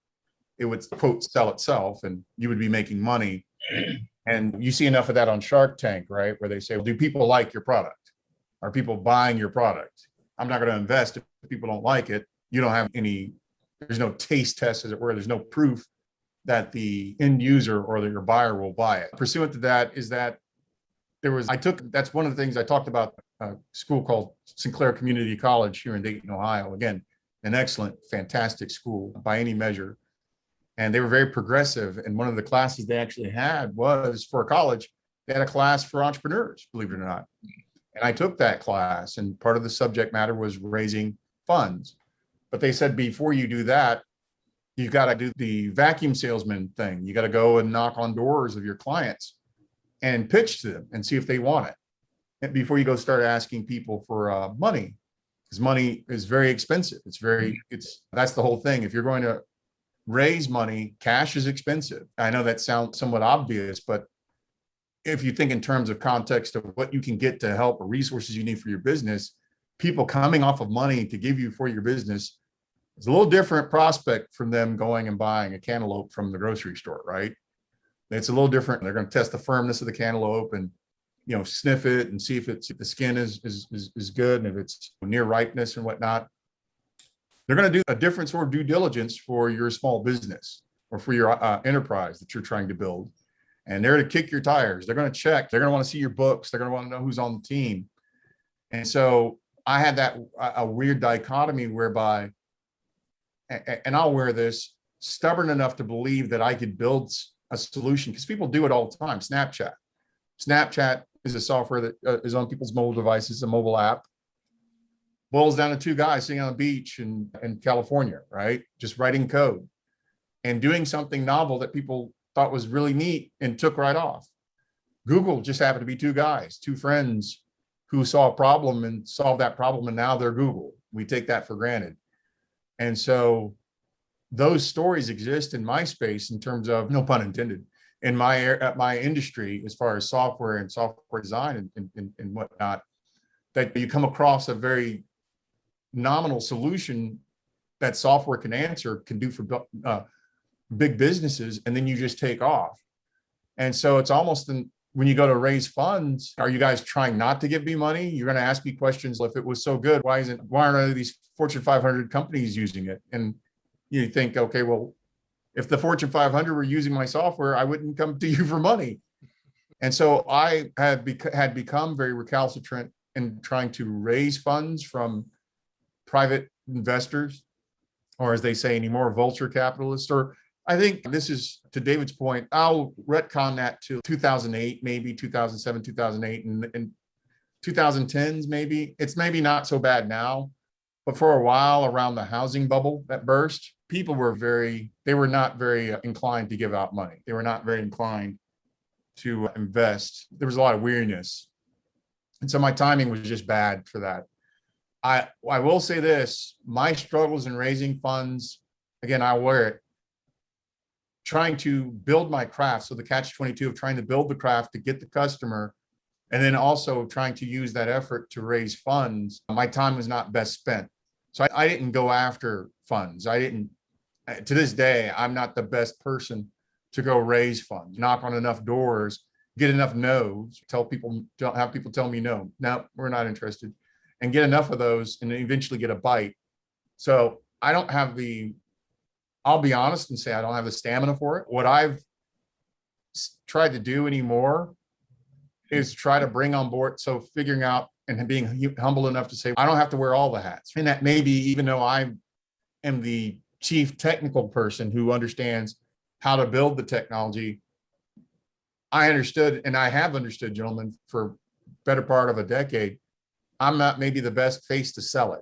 it would, quote, sell itself and you would be making money. And you see enough of that on Shark Tank, right? Where they say, well, do people like your product? Are people buying your product? I'm not going to invest if people don't like it. You don't have any, there's no taste test, as it were. There's no proof that the end user or your buyer will buy it. Pursuant to that is that that's one of the things I talked about, a school called Sinclair Community College here in Dayton, Ohio. Again, an excellent, fantastic school by any measure. And they were very progressive. And one of the classes they actually had was, for a college, they had a class for entrepreneurs, believe it or not. And I took that class, and part of the subject matter was raising funds. But they said, before you do that, you've got to do the vacuum salesman thing. You got to go and knock on doors of your clients and pitch to them and see if they want it. And before you go start asking people for money, because money is very expensive. That's the whole thing. If you're going to raise money, cash is expensive. I know that sounds somewhat obvious, but if you think in terms of context of what you can get to help or resources you need for your business, people coming off of money to give you for your business is a little different prospect from them going and buying a cantaloupe from the grocery store, right? It's a little different. They're going to test the firmness of the cantaloupe and, you know, sniff it and see if the skin is good and if it's near ripeness and whatnot. They're going to do a different sort of due diligence for your small business or for your enterprise that you're trying to build. And they're going to kick your tires. They're going to check. They're going to want to see your books. They're going to want to know who's on the team. And so I had that a weird dichotomy whereby, and I'll wear this, stubborn enough to believe that I could build a solution, because people do it all the time. Snapchat is a software that is on people's mobile devices, a mobile app. Boils down to two guys sitting on a beach in California, right? Just writing code and doing something novel that people thought was really neat and took right off. Google just happened to be two guys, two friends who saw a problem and solved that problem, and now they're Google. We take that for granted. And so those stories exist in my space in terms of, no pun intended, in my industry, as far as software and software design and whatnot, that you come across a very nominal solution that software can do for big businesses, and then you just take off. And so it's almost when you go to raise funds, are you guys trying not to give me money? You're going to ask me questions. If it was so good, why aren't any of these Fortune 500 companies using it? And you think, okay, well, if the Fortune 500 were using my software, I wouldn't come to you for money. And so I had become very recalcitrant in trying to raise funds from private investors, or as they say anymore, vulture capitalists. Or I think this is, to David's point, I'll retcon that to 2008, maybe 2007, 2008, and 2010s, maybe. It's maybe not so bad now, but for a while around the housing bubble that burst, people were not very inclined to give out money. They were not very inclined to invest. There was a lot of weariness. And so my timing was just bad for that. I will say this, my struggles in raising funds, again, I wear it, trying to build my craft. So the catch-22 of trying to build the craft to get the customer, and then also trying to use that effort to raise funds, my time was not best spent. So I didn't go after funds. To this day, I'm not the best person to go raise funds, knock on enough doors, get enough no's, have people tell me no, we're not interested, and get enough of those and eventually get a bite. So I'll be honest and say I don't have the stamina for it. What I've tried to do anymore is try to bring on board, so figuring out and being humble enough to say, I don't have to wear all the hats. And that maybe, even though I am the chief technical person who understands how to build the technology, I understood, and I have understood, gentlemen, for better part of a decade, I'm not maybe the best face to sell it.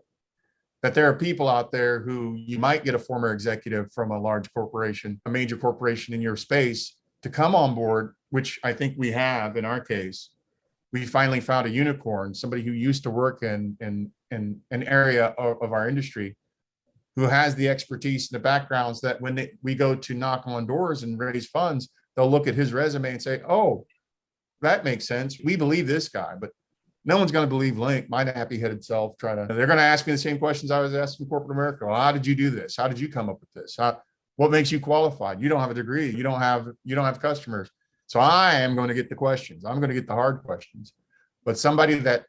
That there are people out there who you might get a former executive from a large corporation, a major corporation in your space, to come on board, which I think we have in our case. We finally found a unicorn, somebody who used to work in an area of our industry, who has the expertise and the backgrounds that when we go to knock on doors and raise funds, they'll look at his resume and say, oh, that makes sense. We believe this guy, but no one's going to believe Link, my nappy-headed self. They're going to ask me the same questions I was asking corporate America. Well, how did you do this? How did you come up with this? What makes you qualified? You don't have a degree. You don't have customers. So I am going to get the questions. I'm going to get the hard questions. But somebody that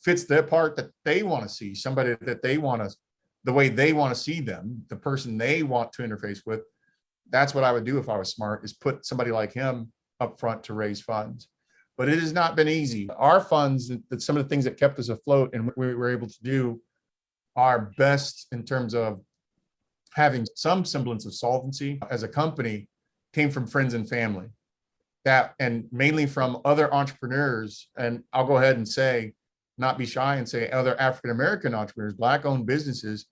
fits the part that they want to see, somebody that they want to, the way they want to see them, the person they want to interface with, that's what I would do if I was smart, is put somebody like him up front to raise funds. But it has not been easy. Our funds, that some of the things that kept us afloat and we were able to do our best in terms of having some semblance of solvency as a company, came from friends and family. And mainly from other entrepreneurs. And I'll go ahead and say, not be shy and say other African-American entrepreneurs, Black-owned businesses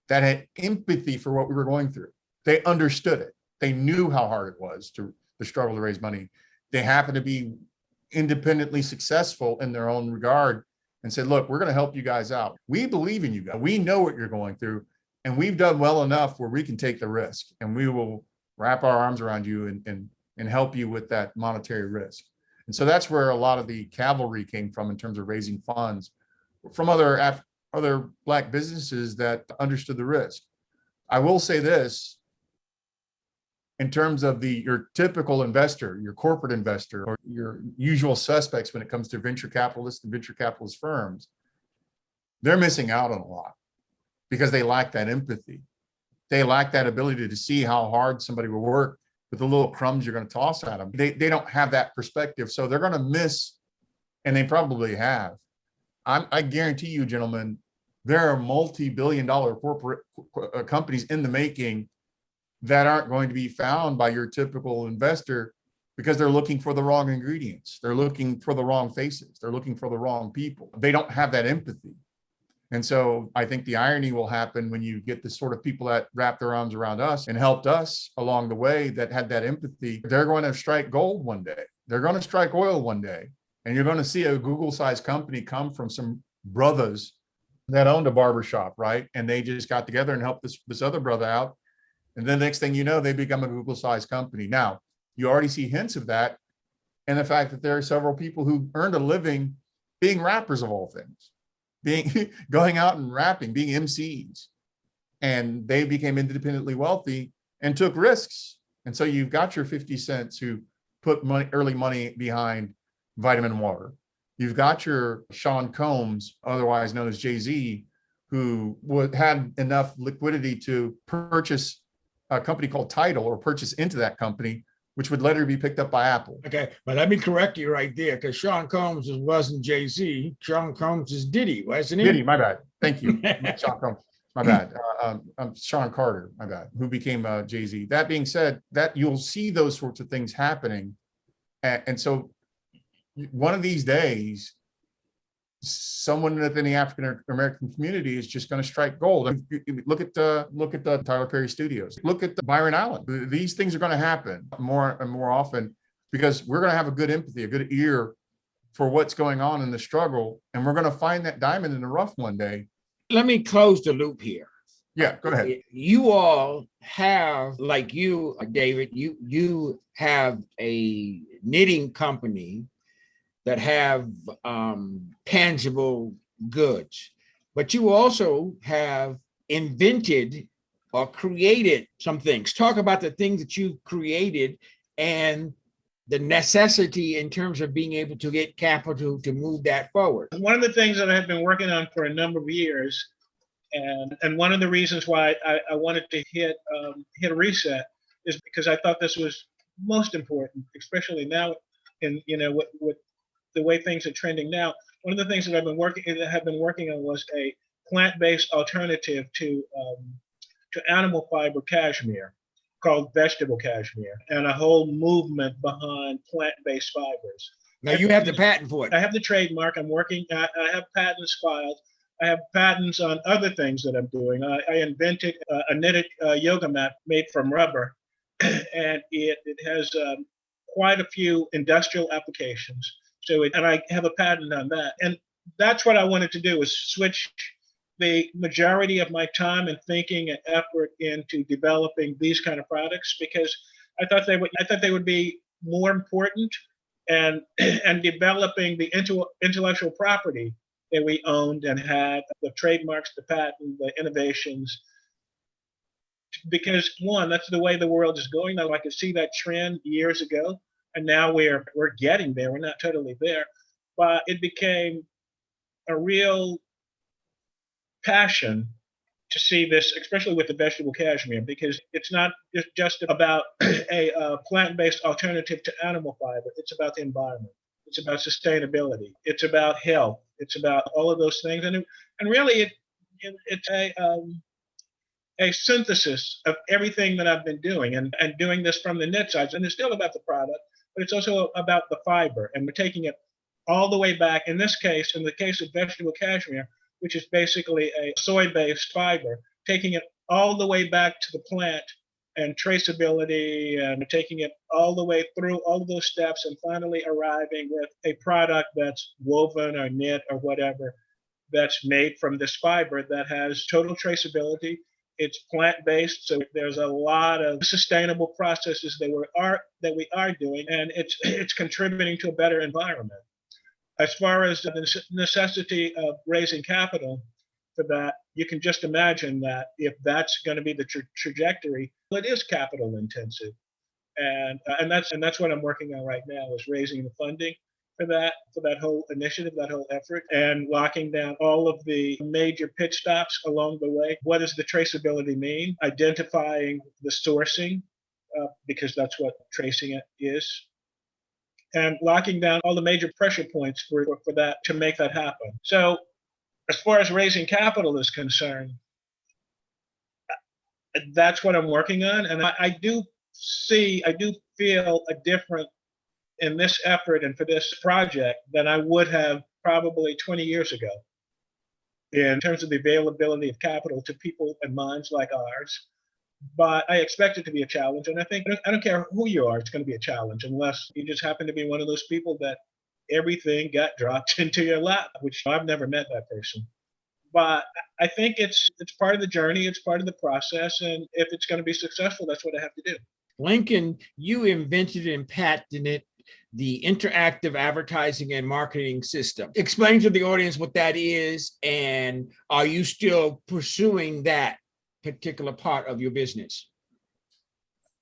that had empathy for what we were going through. They understood it. They knew how hard it was to struggle to raise money. They happened to be independently successful in their own regard and said, look, we're going to help you guys out. We believe in you guys. We know what you're going through. And we've done well enough where we can take the risk and we will wrap our arms around you and help you with that monetary risk. And so that's where a lot of the cavalry came from in terms of raising funds from other Black businesses that understood the risk. I will say this, in terms of your typical investor, your corporate investor, or your usual suspects when it comes to venture capitalists and venture capitalist firms, they're missing out on a lot because they lack that empathy. They lack that ability to see how hard somebody will work with the little crumbs you're going to toss at them. They don't have that perspective. So they're going to miss, and they probably have. I guarantee you, gentlemen, there are multi-billion-dollar corporate companies in the making that aren't going to be found by your typical investor because they're looking for the wrong ingredients. They're looking for the wrong faces. They're looking for the wrong people. They don't have that empathy. And so I think the irony will happen when you get the sort of people that wrap their arms around us and helped us along the way that had that empathy. They're going to strike gold one day. They're going to strike oil one day. And you're going to see a Google-sized company come from some brothers that owned a barbershop, right? And they just got together and helped this other brother out. And then the next thing you know, they become a Google-sized company. Now, you already see hints of that and the fact that there are several people who earned a living being rappers of all things, going out and rapping, being MCs. And they became independently wealthy and took risks. And so you've got your 50 cents who put early money behind vitamin water. You've got your Sean Combs, otherwise known as Jay-Z, who had enough liquidity to purchase a company called Tidal or purchase into that company, which would later be picked up by Apple. Okay, but let me correct you right there, because Sean Combs wasn't Jay-Z. Sean Combs is Diddy, wasn't he? Diddy, my bad. Thank you. Sean Combs, my bad. Sean Carter, my bad, who became Jay-Z. That being said, that you'll see those sorts of things happening. And so one of these days, someone within the African American community is just going to strike gold. I mean, look at the Tyler Perry Studios. Look at the Byron Allen. These things are going to happen more and more often because we're going to have a good empathy, a good ear for what's going on in the struggle, and we're going to find that diamond in the rough one day. Let me close the loop here. Yeah, go ahead. You all have, like you, David, you have a knitting company that have tangible goods, but you also have invented or created some things. Talk about the things that you created and the necessity in terms of being able to get capital to move that forward. One of the things that I've been working on for a number of years, and one of the reasons why I wanted to hit reset is because I thought this was most important, especially now in with the way things are trending now. One of the things that have been working on was a plant-based alternative to animal fiber cashmere called vegetable cashmere, and a whole movement behind plant-based fibers. Now you have the patent for it. I have the trademark. I'm working. I have patents filed. I have patents on other things that I'm doing. I invented a knitted yoga mat made from rubber, and it has quite a few industrial applications. And I have a patent on that. And that's what I wanted to do, is switch the majority of my time and thinking and effort into developing these kind of products, because I thought they would be more important, and developing the intellectual property that we owned and had, the trademarks, the patent, the innovations. Because one, that's the way the world is going now. I could see that trend years ago. And now we're getting there. We're not totally there, but it became a real passion to see this, especially with the vegetable cashmere, because it's not just about a plant-based alternative to animal fiber. It's about the environment. It's about sustainability. It's about health. It's about all of those things. And really, it's a synthesis of everything that I've been doing, and doing this from the knit side. And it's still about the product, but it's also about the fiber, and we're taking it all the way back. In this case, in the case of vegetable cashmere, which is basically a soy-based fiber, taking it all the way back to the plant and traceability, and taking it all the way through all of those steps, and finally arriving with a product that's woven or knit or whatever, that's made from this fiber that has total traceability. It's plant-based, so there's a lot of sustainable processes that we are doing, and it's contributing to a better environment. As far as the necessity of raising capital for that, you can just imagine that if that's going to be the trajectory, it is capital intensive, and that's what I'm working on right now, is raising the funding for that whole initiative, that whole effort, and locking down all of the major pit stops along the way. What does the traceability mean? Identifying the sourcing, because that's what tracing it is, and locking down all the major pressure points for that to make that happen. So as far as raising capital is concerned, that's what I'm working on. And I do feel a different in this effort and for this project than I would have probably 20 years ago in terms of the availability of capital to people and minds like ours. But I expect it to be a challenge. And I think I don't care who you are, it's going to be a challenge unless you just happen to be one of those people that everything got dropped into your lap, which I've never met that person. But I think it's part of the journey, it's part of the process. And if it's going to be successful, that's what I have to do. Lincoln, you invented and patented the interactive advertising and marketing system. Explain to the audience what that is, and are you still pursuing that particular part of your business?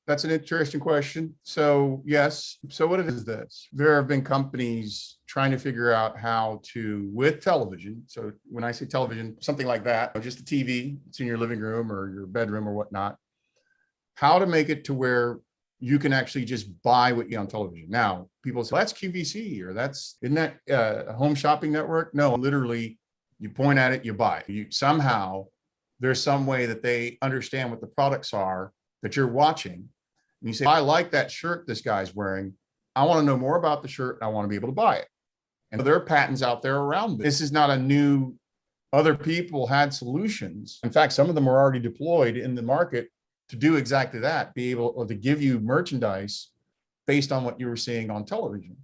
That's an interesting question. So yes. So what it is this, there have been companies trying to figure out how to, with television. So when I say television, something like that, just a TV, it's in your living room or your bedroom or whatnot, how to make it to where you can actually just buy what you on television. Now, people say, that's QVC or isn't that a home shopping network? No, literally you point at it, you buy it. You somehow, there's some way that they understand what the products are that you're watching. And you say, I like that shirt this guy's wearing. I want to know more about the shirt. I want to be able to buy it. And there are patents out there around this. This is not a new, other people had solutions. In fact, some of them are already deployed in the market to do exactly that, be able to give you merchandise based on what you were seeing on television.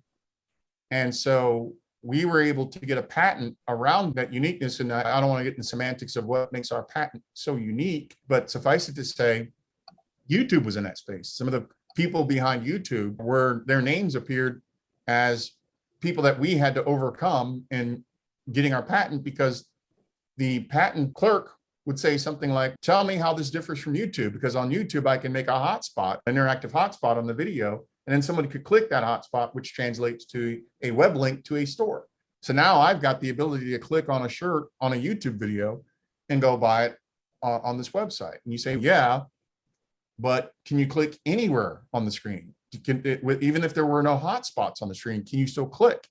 And so we were able to get a patent around that uniqueness. And I don't want to get into semantics of what makes our patent so unique, but suffice it to say, YouTube was in that space. Some of the people behind YouTube their names appeared as people that we had to overcome in getting our patent, because the patent clerk would say something like, tell me how this differs from YouTube, because on YouTube, I can make a hotspot, an interactive hotspot on the video, and then somebody could click that hotspot, which translates to a web link to a store. So now I've got the ability to click on a shirt on a YouTube video and go buy it on this website. And you say, yeah, but can you click anywhere on the screen? Even if there were no hotspots on the screen, can you still click?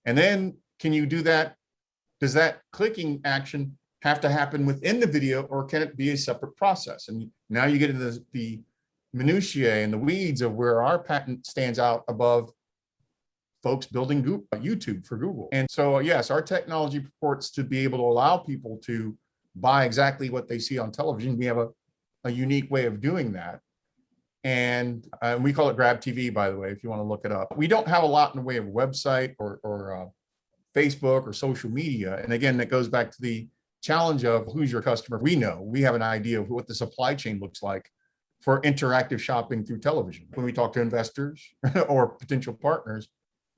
And then can you do that? Does that clicking action have to happen within the video, or can it be a separate process? And now you get into the minutiae and the weeds of where our patent stands out above folks building YouTube for Google. And so, yes, our technology purports to be able to allow people to buy exactly what they see on television. We have a unique way of doing that. And we call it Grab TV, by the way, if you want to look it up. We don't have a lot in the way of website or Facebook or social media. And again, that goes back to the challenge of who's your customer. We know, we have an idea of what the supply chain looks like for interactive shopping through television. When we talk to investors or potential partners,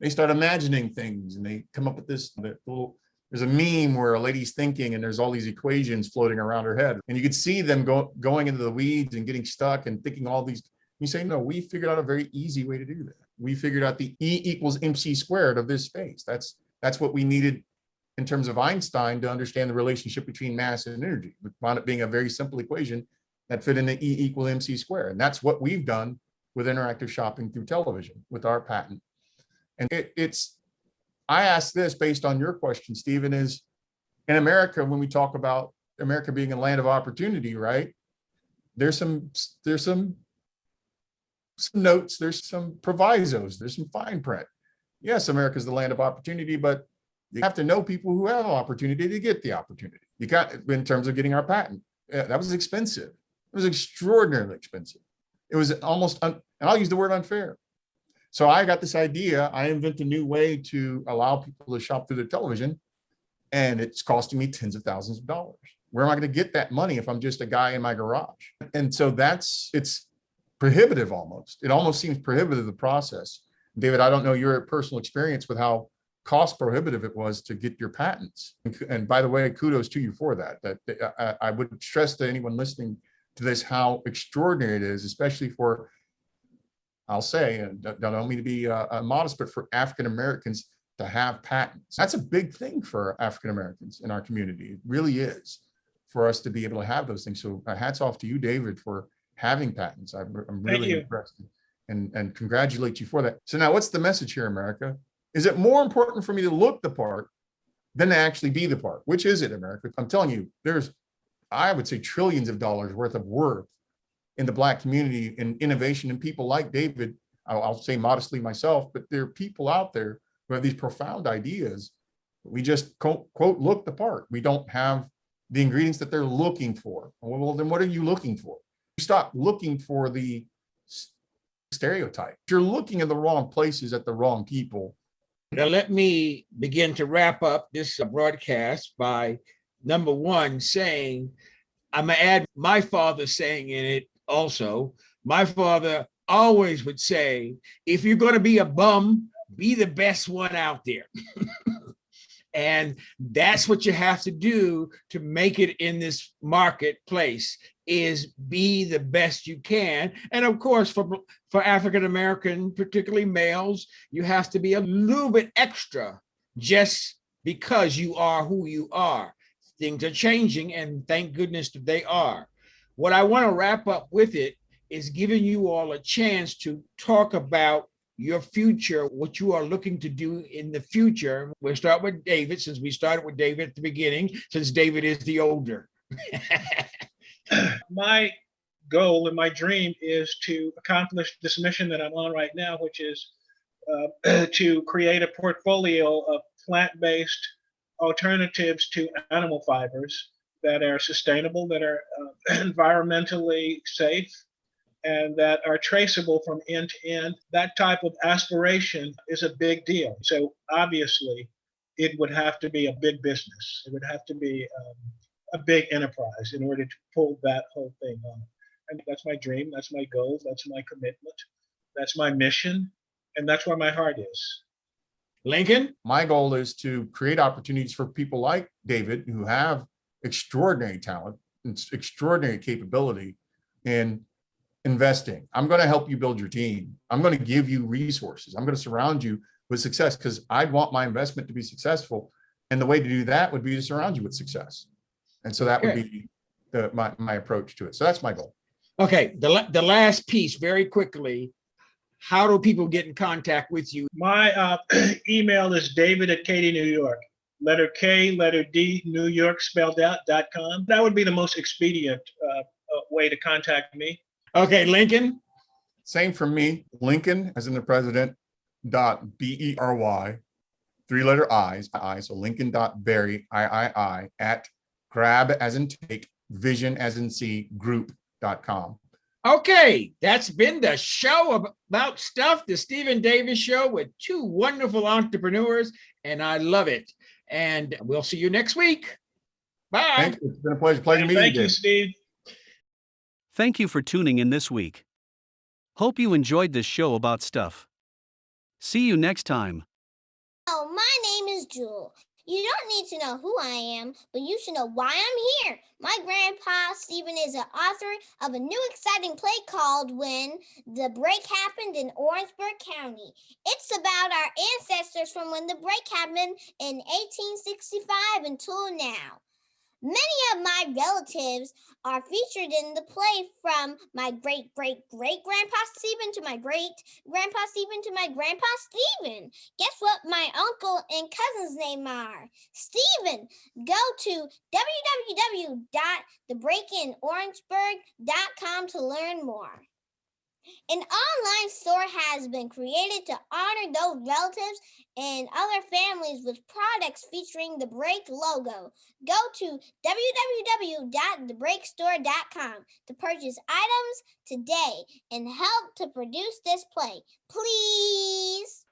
they start imagining things and they come up with this little, there's a meme where a lady's thinking and there's all these equations floating around her head. And you could see them going into the weeds and getting stuck and thinking all these. You say, no, we figured out a very easy way to do that. We figured out the E equals MC squared of this space. That's what we needed in terms of Einstein to understand the relationship between mass and energy. We found it being a very simple equation that fit in the E equal MC squared. And that's what we've done with interactive shopping through television with our patent. And I ask this based on your question, Stephen, is in America, when we talk about America being a land of opportunity, right? There's some notes, there's some provisos, there's some fine print. Yes, America is the land of opportunity, but you have to know people who have opportunity to get the opportunity. You got, in terms of getting our patent, that was expensive. It was extraordinarily expensive. It was almost, and I'll use the word unfair. So I got this idea. I invent a new way to allow people to shop through their television, and it's costing me tens of thousands of dollars. Where am I going to get that money if I'm just a guy in my garage? And so it's prohibitive almost. It almost seems prohibitive, the process. David, I don't know your personal experience with how cost prohibitive it was to get your patents. And by the way, kudos to you for that. I would stress to anyone listening to this how extraordinary it is, especially for, I'll say, and don't mean to be modest, but for African Americans to have patents. That's a big thing for African Americans in our community. It really is, for us to be able to have those things. So hats off to you, David, for having patents. I'm really impressed and congratulate you for that. So now what's the message here, America? Is it more important for me to look the part than to actually be the part? Which is it, America? I'm telling you, there's, I would say, trillions of dollars worth of worth in the Black community and innovation, and people like David. I'll say modestly myself, but there are people out there who have these profound ideas. We just quote look the part. We don't have the ingredients that they're looking for. Well, then what are you looking for? Stop looking for the stereotype. You're looking in the wrong places at the wrong people. Now, let me begin to wrap up this broadcast by, number one, saying, I'm going to add my father saying in it also. My father always would say, if you're going to be a bum, be the best one out there. And that's what you have to do to make it in this marketplace, is be the best you can. And of course, for African American, particularly males, you have to be a little bit extra just because you are who you are. Things are changing, and thank goodness that they are. What I want to wrap up with it is giving you all a chance to talk about your future, what you are looking to do in the future. We'll start with David, since we started with David at the beginning, since David is the older. My goal and my dream is to accomplish this mission that I'm on right now, which is to create a portfolio of plant-based alternatives to animal fibers that are sustainable, that are environmentally safe, and that are traceable from end to end. That type of aspiration is a big deal. So obviously, it would have to be a big business. It would have to be a big enterprise in order to pull that whole thing on. And that's my dream. That's my goal. That's my commitment. That's my mission. And that's where my heart is. Lincoln? My goal is to create opportunities for people like David, who have extraordinary talent and extraordinary capability in investing. I'm going to help you build your team. I'm going to give you resources. I'm going to surround you with success, because I want my investment to be successful. And the way to do that would be to surround you with success. And so that would be my approach to it. So that's my goal. Okay, the last piece, very quickly. How do people get in contact with you? My email is david@Katy, New York. Letter K, letter D, New York spelled out, .com. That would be the most expedient way to contact me. Okay, Lincoln? Same for me. Lincoln, as in the president, .BERY, 3-letter I's, so Lincoln.Berry, III, at grab as in take, vision as in see, group.com. Okay, that's been the show about stuff, the Stephen Davis Show, with two wonderful entrepreneurs, and I love it. And we'll see you next week. Bye. Thank you. It's been a pleasure meeting you. Thank you, Steve. Thank you for tuning in this week. Hope you enjoyed this show about stuff. See you next time. Oh, my name is Jewel. You don't need to know who I am, but you should know why I'm here. My grandpa, Stephen, is an author of a new exciting play called When the Break Happened in Orangeburg County. It's about our ancestors from when the break happened in 1865 until now. Many of my relatives are featured in the play, from my great-great-great-grandpa Stephen to my great-grandpa Stephen to my grandpa Stephen. Guess what my uncle and cousin's name are? Stephen. Go to www.thebreakinorangeburg.com to learn more. An online store has been created to honor those relatives and other families with products featuring the Break logo. Go to www.thebreakstore.com to purchase items today and help to produce this play. Please.